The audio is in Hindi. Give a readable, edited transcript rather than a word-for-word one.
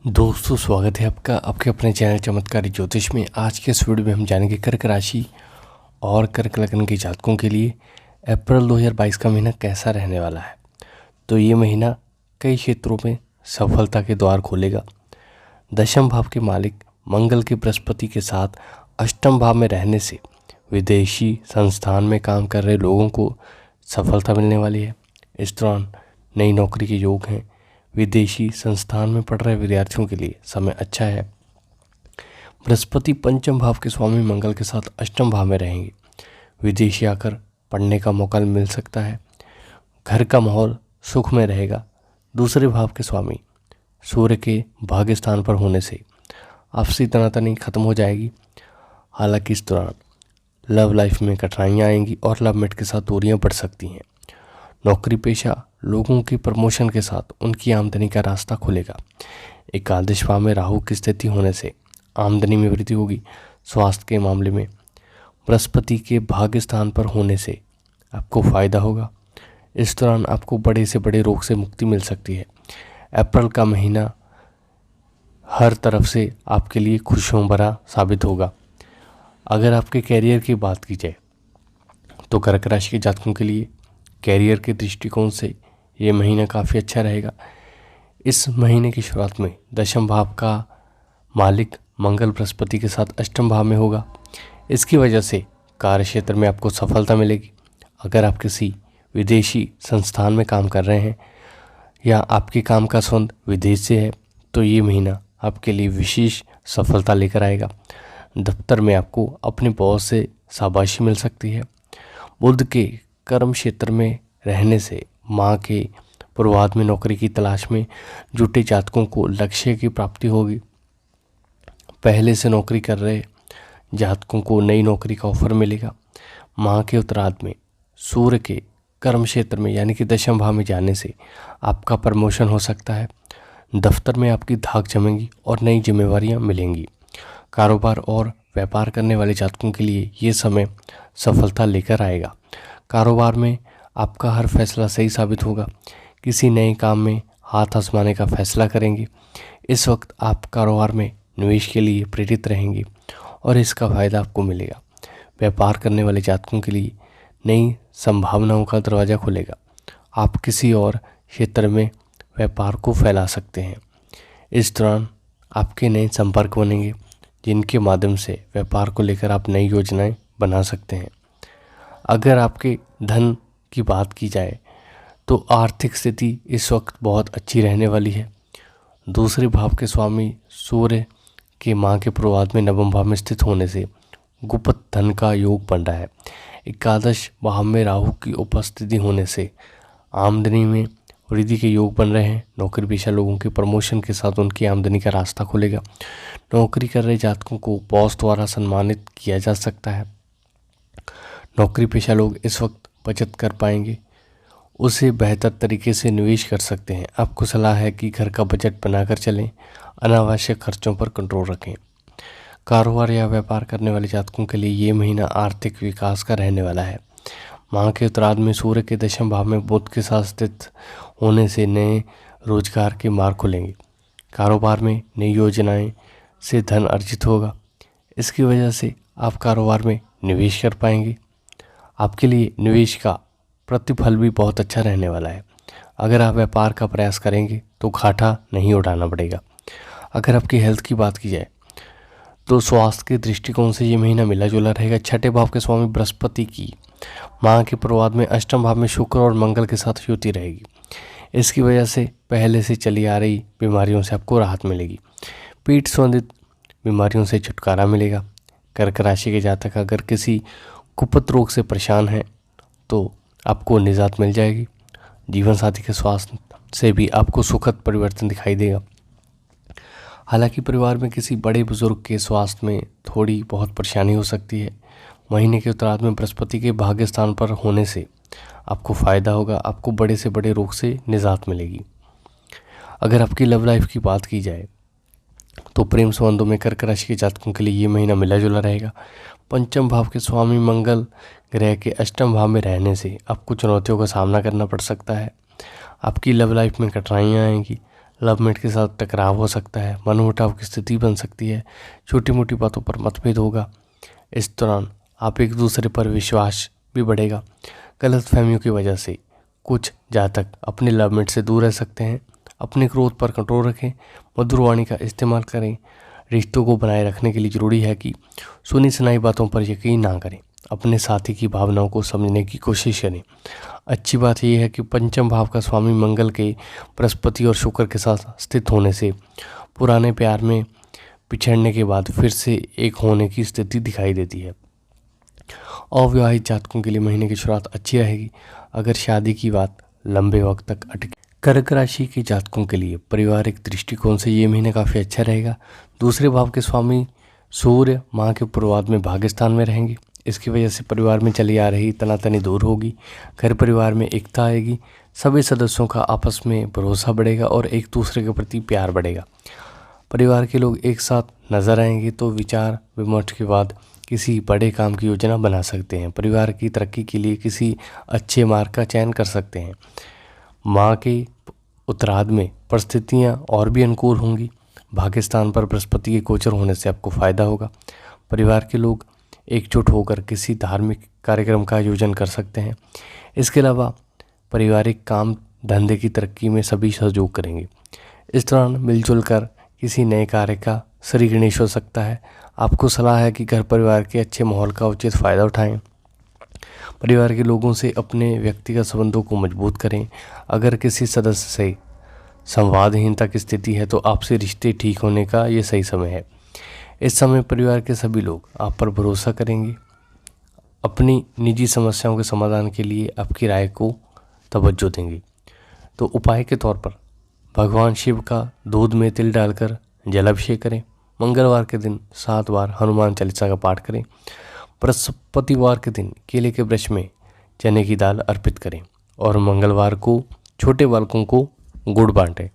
दोस्तों, स्वागत है आपका आपके अपने चैनल चमत्कारी ज्योतिष में। आज के इस वीडियो में हम जानेंगे कर्क राशि और कर्क लग्न के जातकों के लिए अप्रैल 2022 का महीना कैसा रहने वाला है। तो ये महीना कई क्षेत्रों में सफलता के द्वार खोलेगा। दशम भाव के मालिक मंगल के बृहस्पति के साथ अष्टम भाव में रहने से विदेशी संस्थान में काम कर रहे लोगों को सफलता मिलने वाली है। इस दौरान नई नौकरी के योग हैं। विदेशी संस्थान में पढ़ रहे विद्यार्थियों के लिए समय अच्छा है। बृहस्पति पंचम भाव के स्वामी मंगल के साथ अष्टम भाव में रहेंगे। विदेशी आकर पढ़ने का मौका मिल सकता है। घर का माहौल सुख में रहेगा। दूसरे भाव के स्वामी सूर्य के भाग्य स्थान पर होने से आपसी तनातनी खत्म हो जाएगी। हालांकि इस दौरान लव लाइफ में कठिनाइयाँ आएंगी और लव मेट के साथ दूरियाँ बढ़ सकती हैं। नौकरी पेशा लोगों की प्रमोशन के साथ उनकी आमदनी का रास्ता खुलेगा। एकादश भाव में राहु की स्थिति होने से आमदनी में वृद्धि होगी। स्वास्थ्य के मामले में बृहस्पति के भाग्य स्थान पर होने से आपको फायदा होगा। इस दौरान आपको बड़े से बड़े रोग से मुक्ति मिल सकती है। अप्रैल का महीना हर तरफ से आपके लिए खुशियों भरा साबित होगा। अगर आपके कैरियर की बात की जाए तो कर्क राशि के जातकों के लिए कैरियर के दृष्टिकोण से ये महीना काफ़ी अच्छा रहेगा। इस महीने की शुरुआत में दशम भाव का मालिक मंगल बृहस्पति के साथ अष्टम भाव में होगा। इसकी वजह से कार्य क्षेत्र में आपको सफलता मिलेगी। अगर आप किसी विदेशी संस्थान में काम कर रहे हैं या आपके काम का संबंध विदेश से है तो ये महीना आपके लिए विशेष सफलता लेकर आएगा। दफ्तर में आपको अपने बॉस से शाबाशी मिल सकती है। बुध के कर्म क्षेत्र में रहने से माँ के पूर्वार्ध में नौकरी की तलाश में जुटे जातकों को लक्ष्य की प्राप्ति होगी। पहले से नौकरी कर रहे जातकों को नई नौकरी का ऑफर मिलेगा। माँ के उत्तरार्ध में सूर्य के कर्म क्षेत्र में यानी कि दशम भाव में जाने से आपका प्रमोशन हो सकता है। दफ्तर में आपकी धाक जमेगी और नई जिम्मेवारियाँ मिलेंगी। कारोबार और व्यापार करने वाले जातकों के लिए ये समय सफलता लेकर आएगा। कारोबार में आपका हर फैसला सही साबित होगा। किसी नए काम में हाथ आजमाने का फैसला करेंगे। इस वक्त आप कारोबार में निवेश के लिए प्रेरित रहेंगे और इसका फ़ायदा आपको मिलेगा। व्यापार करने वाले जातकों के लिए नई संभावनाओं का दरवाज़ा खुलेगा। आप किसी और क्षेत्र में व्यापार को फैला सकते हैं। इस दौरान आपके नए संपर्क बनेंगे जिनके माध्यम से व्यापार को लेकर आप नई योजनाएं बना सकते हैं। अगर आपके धन की बात की जाए तो आर्थिक स्थिति इस वक्त बहुत अच्छी रहने वाली है। दूसरे भाव के स्वामी सूर्य के माँ के पूर्वार्ध में नवम भाव में स्थित होने से गुप्त धन का योग बन रहा है। एकादश भाव में राहु की उपस्थिति होने से आमदनी में वृद्धि के योग बन रहे हैं। नौकरी पेशा लोगों के प्रमोशन के साथ उनकी आमदनी का रास्ता खुलेगा। नौकरी कर रहे जातकों को बॉस द्वारा सम्मानित किया जा सकता है। नौकरी पेशा लोग इस वक्त बचत कर पाएंगे, उसे बेहतर तरीके से निवेश कर सकते हैं। आपको सलाह है कि घर का बजट बनाकर चलें, अनावश्यक खर्चों पर कंट्रोल रखें। कारोबार या व्यापार करने वाले जातकों के लिए ये महीना आर्थिक विकास का रहने वाला है। माह के उत्तरार्ध में सूर्य के दशम भाव में बुध के साथ स्थित होने से नए रोजगार के मार्ग खुलेंगे। कारोबार में नई योजनाएं से धन अर्जित होगा। इसकी वजह से आप कारोबार में निवेश कर पाएंगे। आपके लिए निवेश का प्रतिफल भी बहुत अच्छा रहने वाला है। अगर आप व्यापार का प्रयास करेंगे तो घाटा नहीं उठाना पड़ेगा। अगर आपकी हेल्थ की बात की जाए तो स्वास्थ्य के दृष्टिकोण से ये महीना मिला जुला रहेगा। छठे भाव के स्वामी बृहस्पति की माँ के पूर्वार्ध में अष्टम भाव में शुक्र और मंगल के साथ युति रहेगी। इसकी वजह से पहले से चली आ रही बीमारियों से आपको राहत मिलेगी। पीठ संबंधित बीमारियों से छुटकारा मिलेगा। कर्क राशि के जातक अगर किसी कुपोषित रोग से परेशान हैं तो आपको निजात मिल जाएगी। जीवन साथी के स्वास्थ्य से भी आपको सुखद परिवर्तन दिखाई देगा। हालांकि परिवार में किसी बड़े बुजुर्ग के स्वास्थ्य में थोड़ी बहुत परेशानी हो सकती है। महीने के उत्तरार्ध में बृहस्पति के भाग्य स्थान पर होने से आपको फ़ायदा होगा। आपको बड़े से बड़े रोग से निजात मिलेगी। अगर आपकी लव लाइफ की बात की जाए तो प्रेम संबंधों में कर्क राशि के जातकों के लिए ये महीना मिला जुला रहेगा। पंचम भाव के स्वामी मंगल ग्रह के अष्टम भाव में रहने से आपको चुनौतियों का सामना करना पड़ सकता है। आपकी लव लाइफ में कठिनाइयाँ आएंगी। लवमेट के साथ टकराव हो सकता है, मनमुटाव की स्थिति बन सकती है, छोटी मोटी बातों पर मतभेद होगा। इस दौरान आप एक दूसरे पर विश्वास भी बढ़ेगा। गलतफहमियों की वजह से कुछ जातक अपने लवमेट से दूर रह सकते हैं। अपने क्रोध पर कंट्रोल रखें, मधुर वाणी का इस्तेमाल करें। रिश्तों को बनाए रखने के लिए जरूरी है कि सुनी सुनाई बातों पर यकीन ना करें, अपने साथी की भावनाओं को समझने की कोशिश करें। अच्छी बात यह है कि पंचम भाव का स्वामी मंगल के बृहस्पति और शुक्र के साथ स्थित होने से पुराने प्यार में पिछड़ने के बाद फिर से एक होने की स्थिति दिखाई देती है। अविवाहित जातकों के लिए महीने की शुरुआत अच्छी रहेगी। अगर शादी की बात लंबे वक्त तक अटकी। कर्क राशि के जातकों के लिए पारिवारिक दृष्टिकोण से ये महीना काफ़ी अच्छा रहेगा। दूसरे भाव के स्वामी सूर्य माह के पूर्वार्ध में भाग्यस्थान में रहेंगे। इसकी वजह से परिवार में चली आ रही तनातनी दूर होगी। घर परिवार में एकता आएगी। सभी सदस्यों का आपस में भरोसा बढ़ेगा और एक दूसरे के प्रति प्यार बढ़ेगा। परिवार के लोग एक साथ नजर आएंगे तो विचार विमर्श के बाद किसी बड़े काम की योजना बना सकते हैं। परिवार की तरक्की के लिए किसी अच्छे मार्ग का चयन कर सकते हैं। माह के उत्तरार्ध में परिस्थितियाँ और भी अनुकूल होंगी। भाग्यस्थान पर बृहस्पति के गोचर होने से आपको फायदा होगा। परिवार के लोग एकजुट होकर किसी धार्मिक कार्यक्रम का आयोजन कर सकते हैं। इसके अलावा पारिवारिक काम धंधे की तरक्की में सभी सहयोग करेंगे। इस दौरान मिलजुल कर किसी नए कार्य का श्री गणेश हो सकता है। आपको सलाह है कि घर परिवार के अच्छे माहौल का उचित फ़ायदा उठाएं। परिवार के लोगों से अपने व्यक्तिगत संबंधों को मजबूत करें। अगर किसी सदस्य से संवादहीनता की स्थिति है तो आपसे रिश्ते ठीक होने का ये सही समय है। इस समय परिवार के सभी लोग आप पर भरोसा करेंगे। अपनी निजी समस्याओं के समाधान के लिए आपकी राय को तवज्जो देंगे। तो उपाय के तौर पर भगवान शिव का दूध में तिल डालकर जलाभिषेक करें। मंगलवार के दिन 7 बार हनुमान चालीसा का पाठ करें। बृहस्पतिवार के दिन केले के वृक्ष में चने की दाल अर्पित करें और मंगलवार को छोटे बालकों को गुड़ बांटें।